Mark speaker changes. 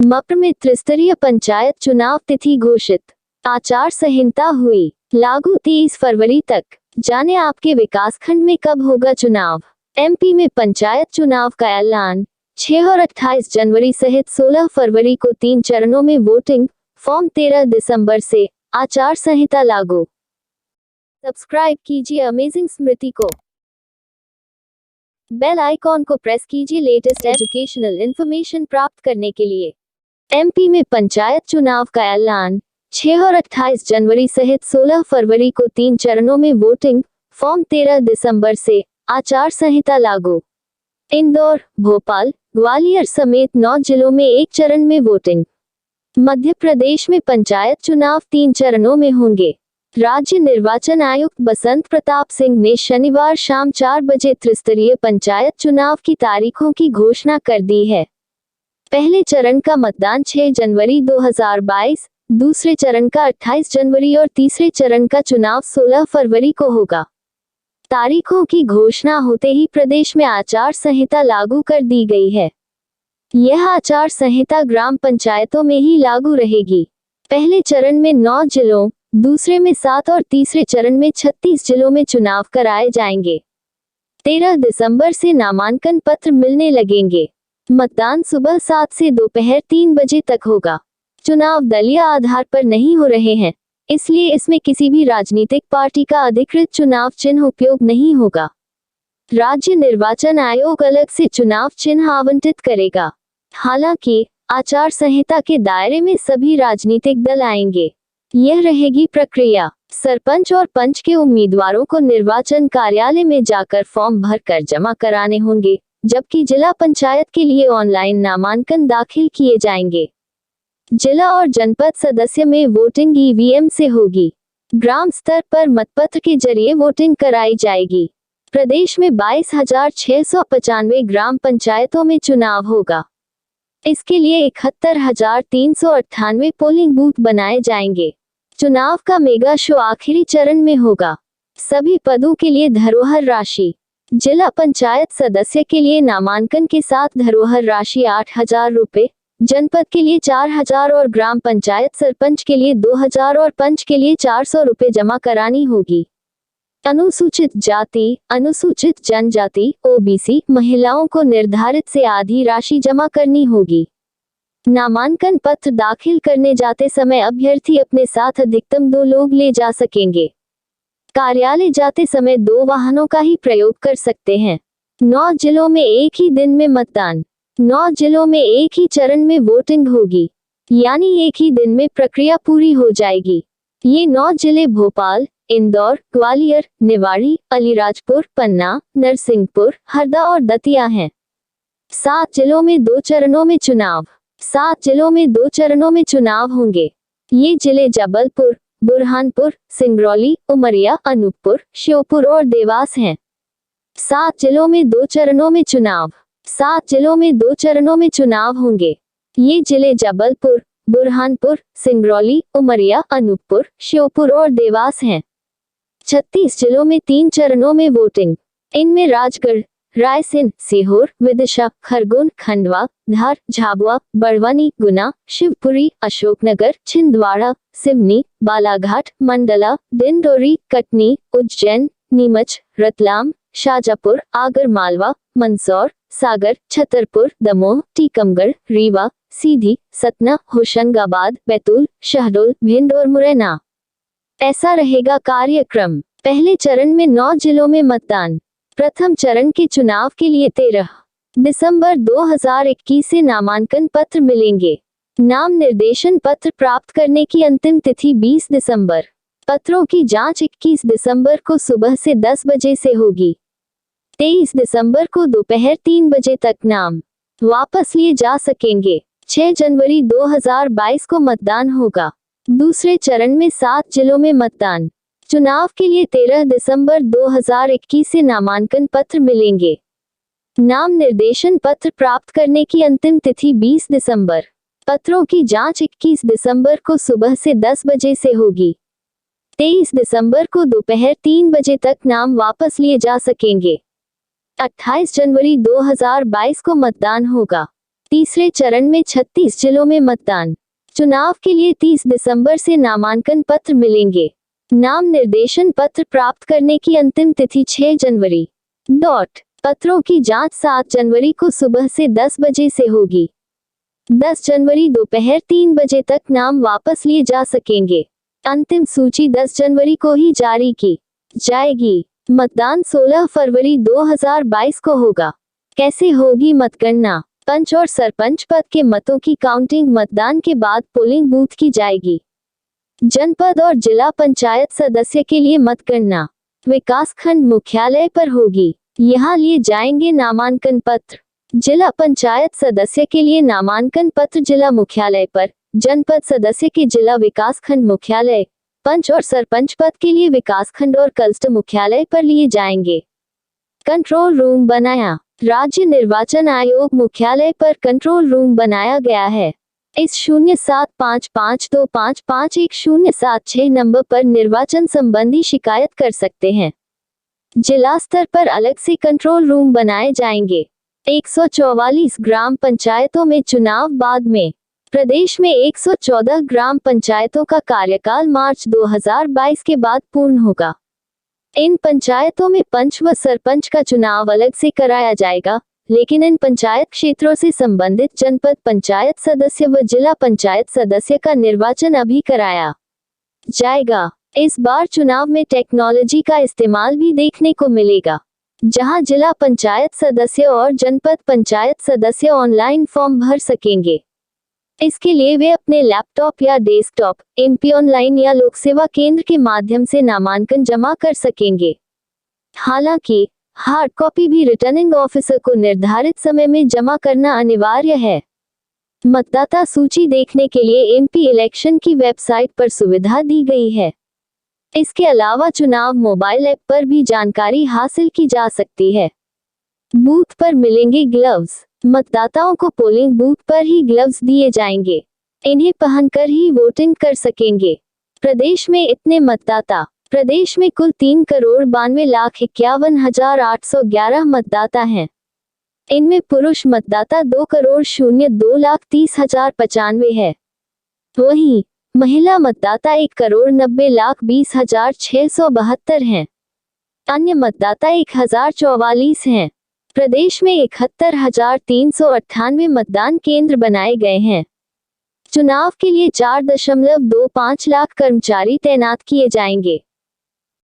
Speaker 1: मप्र में त्रिस्तरीय पंचायत चुनाव तिथि घोषित, आचार संहिता हुई लागू 30 फरवरी तक। जाने आपके विकासखंड में कब होगा चुनाव। एमपी में पंचायत चुनाव का ऐलान। 6 और 28 जनवरी सहित 16 फरवरी को 3 चरणों में वोटिंग। फॉर्म 13 दिसंबर से। आचार संहिता लागू। सब्सक्राइब कीजिए अमेजिंग स्मृति को। बेल आइकॉन को प्रेस कीजिए लेटेस्ट एजुकेशनल इन्फॉर्मेशन प्राप्त करने के लिए। एमपी में पंचायत चुनाव का ऐलान। 6 और 28 जनवरी सहित 16 फरवरी को 3 चरणों में वोटिंग। फॉर्म 13 दिसंबर से। आचार संहिता लागू। इंदौर, भोपाल, ग्वालियर समेत 9 जिलों में 1 चरण में वोटिंग। मध्य प्रदेश में पंचायत चुनाव 3 चरणों में होंगे। राज्य निर्वाचन आयुक्त बसंत प्रताप सिंह ने शनिवार शाम 4 बजे त्रिस्तरीय पंचायत चुनाव की तारीखों की घोषणा कर दी है। पहले चरण का मतदान 6 जनवरी 2022, दूसरे चरण का 28 जनवरी और तीसरे चरण का चुनाव 16 फरवरी को होगा। तारीखों की घोषणा होते ही प्रदेश में आचार संहिता लागू कर दी गई है। यह आचार संहिता ग्राम पंचायतों में ही लागू रहेगी। पहले चरण में 9 जिलों, दूसरे में 7 और तीसरे चरण में 36 जिलों में चुनाव कराए जाएंगे। 13 दिसंबर से नामांकन पत्र मिलने लगेंगे। मतदान सुबह 7 से दोपहर 3 बजे तक होगा। चुनाव दलीय आधार पर नहीं हो रहे हैं, इसलिए इसमें किसी भी राजनीतिक पार्टी का अधिकृत चुनाव चिन्ह उपयोग नहीं होगा। राज्य निर्वाचन आयोग अलग से चुनाव चिन्ह आवंटित करेगा। हालांकि आचार संहिता के दायरे में सभी राजनीतिक दल आएंगे। यह रहेगी प्रक्रिया। सरपंच और पंच के उम्मीदवारों को निर्वाचन कार्यालय में जाकर फॉर्म भरकर जमा कराने होंगे, जबकि जिला पंचायत के लिए ऑनलाइन नामांकन दाखिल किए जाएंगे। जिला और जनपद सदस्य में वोटिंग ईवीएम से होगी। ग्राम स्तर पर मतपत्र के जरिए वोटिंग कराई जाएगी। प्रदेश में 22,695 ग्राम पंचायतों में चुनाव होगा। इसके लिए 71,398 पोलिंग बूथ बनाए जाएंगे। चुनाव का मेगा शो आखिरी चरण में होगा। सभी पदों के लिए धरोहर राशि। जिला पंचायत सदस्य के लिए नामांकन के साथ धरोहर राशि 8,000 रुपए, जनपद के लिए 4,000 और ग्राम पंचायत सरपंच के लिए 2,000 और पंच के लिए 400 रुपए जमा करानी होगी। अनुसूचित जाति, अनुसूचित जनजाति, ओबीसी महिलाओं को निर्धारित से आधी राशि जमा करनी होगी। नामांकन पत्र दाखिल करने जाते समय अभ्यर्थी अपने साथ अधिकतम 2 लोग ले जा सकेंगे। कार्यालय जाते समय 2 वाहनों का ही प्रयोग कर सकते हैं। 9 जिलों में एक ही दिन में मतदान। 9 जिलों में एक ही चरण में वोटिंग होगी, यानी एक ही दिन में प्रक्रिया पूरी हो जाएगी। ये 9 जिले भोपाल, इंदौर, ग्वालियर, निवाड़ी, अलीराजपुर, पन्ना, नरसिंहपुर, हरदा और दतिया हैं। 7 जिलों में 2 चरणों में चुनाव। 7 जिलों में 2 चरणों में चुनाव होंगे। ये जिले जबलपुर, बुरहानपुर, सिंगरौली, उमरिया, अनूपपुर, श्योपुर और देवास हैं। 7 जिलों में 2 चरणों में चुनाव। 7 जिलों में 2 चरणों में चुनाव होंगे। ये जिले जबलपुर, बुरहानपुर, सिंगरौली, उमरिया, अनूपपुर, श्योपुर और देवास हैं। 36 जिलों में 3 चरणों में वोटिंग। इनमें राजगढ़, रायसेन, सीहोर, विदिशा, खरगोन, खंडवा, धार, झाबुआ, बड़वानी, गुना, शिवपुरी, अशोकनगर, छिंदवाड़ा, सिवनी, बालाघाट, मंडला, डिंडोरी, कटनी, उज्जैन, नीमच, रतलाम, शाजापुर, आगरमालवा, मंदसौर, सागर, छतरपुर, दमोह, टीकमगढ़, रीवा, सीधी, सतना, होशंगाबाद, बैतूल, शहडोल, भिंड और मुरैना। ऐसा रहेगा कार्यक्रम। पहले चरण में 9 जिलों में मतदान। प्रथम चरण के चुनाव के लिए 13 दिसंबर 2021 से नामांकन पत्र मिलेंगे। नाम निर्देशन पत्र प्राप्त करने की अंतिम तिथि 20 दिसंबर। पत्रों की जांच 21 दिसंबर को सुबह से 10 बजे से होगी। 23 दिसंबर को दोपहर 3 बजे तक नाम वापस लिए जा सकेंगे। 6 जनवरी 2022 को मतदान होगा। दूसरे चरण में 7 जिलों में मतदान। चुनाव के लिए 13 दिसंबर 2021 से नामांकन पत्र मिलेंगे। नाम निर्देशन पत्र प्राप्त करने की अंतिम तिथि 20 दिसंबर। पत्रों की जांच 21 दिसंबर को सुबह से 10 बजे से होगी। 23 दिसंबर को दोपहर 3 बजे तक नाम वापस लिए जा सकेंगे। 28 जनवरी 2022 को मतदान होगा। तीसरे चरण में 36 जिलों में मतदान। चुनाव के लिए 30 दिसंबर से नामांकन पत्र मिलेंगे। नाम निर्देशन पत्र प्राप्त करने की अंतिम तिथि 6 जनवरी। पत्रों की जांच 7 जनवरी को सुबह से 10 बजे से होगी। 10 जनवरी दोपहर 3 बजे तक नाम वापस लिए जा सकेंगे। अंतिम सूची 10 जनवरी को ही जारी की जाएगी। मतदान 16 फरवरी 2022 को होगा। कैसे होगी मतगणना? पंच और सरपंच पद के मतों की काउंटिंग मतदान के बाद पोलिंग बूथ की जाएगी। जनपद और जिला पंचायत सदस्य के लिए मतगणना विकासखंड मुख्यालय पर होगी। यहाँ लिए जाएंगे नामांकन पत्र। जिला पंचायत सदस्य के लिए नामांकन पत्र जिला मुख्यालय पर, जनपद सदस्य के जिला विकासखंड मुख्यालय, पंच और सरपंच पद के लिए विकासखंड और क्लस्टर मुख्यालय पर लिए जाएंगे। कंट्रोल रूम बनाया। राज्य निर्वाचन आयोग मुख्यालय पर कंट्रोल रूम बनाया गया है। इस 0755255107 नंबर पर निर्वाचन संबंधी शिकायत कर सकते हैं। जिला स्तर पर अलग से कंट्रोल रूम बनाए जाएंगे। 144 ग्राम पंचायतों में चुनाव बाद में। प्रदेश में 114 ग्राम पंचायतों का कार्यकाल मार्च 2022 के बाद पूर्ण होगा। इन पंचायतों में पंच व सरपंच का चुनाव अलग से कराया जाएगा, लेकिन इन पंचायत क्षेत्रों से संबंधित जनपद पंचायत सदस्य व जिला पंचायत सदस्य का निर्वाचन अभी कराया जाएगा। इस बार चुनाव में टेक्नोलॉजी का इस्तेमाल भी देखने को मिलेगा, जहां जिला पंचायत सदस्य और जनपद पंचायत सदस्य ऑनलाइन फॉर्म भर सकेंगे। इसके लिए वे अपने लैपटॉप या डेस्कटॉप, एमपी ऑनलाइन या लोक सेवा केंद्र के माध्यम से नामांकन जमा कर सकेंगे। हालांकि हार्ड कॉपी भी रिटर्निंग ऑफिसर को निर्धारित समय में जमा करना अनिवार्य है। मतदाता सूची देखने के लिए एमपी इलेक्शन की वेबसाइट पर सुविधा दी गई है। इसके अलावा चुनाव मोबाइल ऐप पर भी जानकारी हासिल की जा सकती है। बूथ पर मिलेंगे ग्लव्स। मतदाताओं को पोलिंग बूथ पर ही ग्लव्स दिए जाएंगे। इन्हें पहनकर ही वोटिंग कर सकेंगे। प्रदेश में इतने मतदाता। प्रदेश में कुल 3,92,51,811 मतदाता हैं। इनमें पुरुष मतदाता 2,02,30,095 है। वहीं महिला मतदाता 1,90,20,672 हैं। अन्य मतदाता 1,044 हैं। प्रदेश में 71,398 मतदान केंद्र बनाए गए हैं। चुनाव के लिए 4.25 लाख कर्मचारी तैनात किए जाएंगे।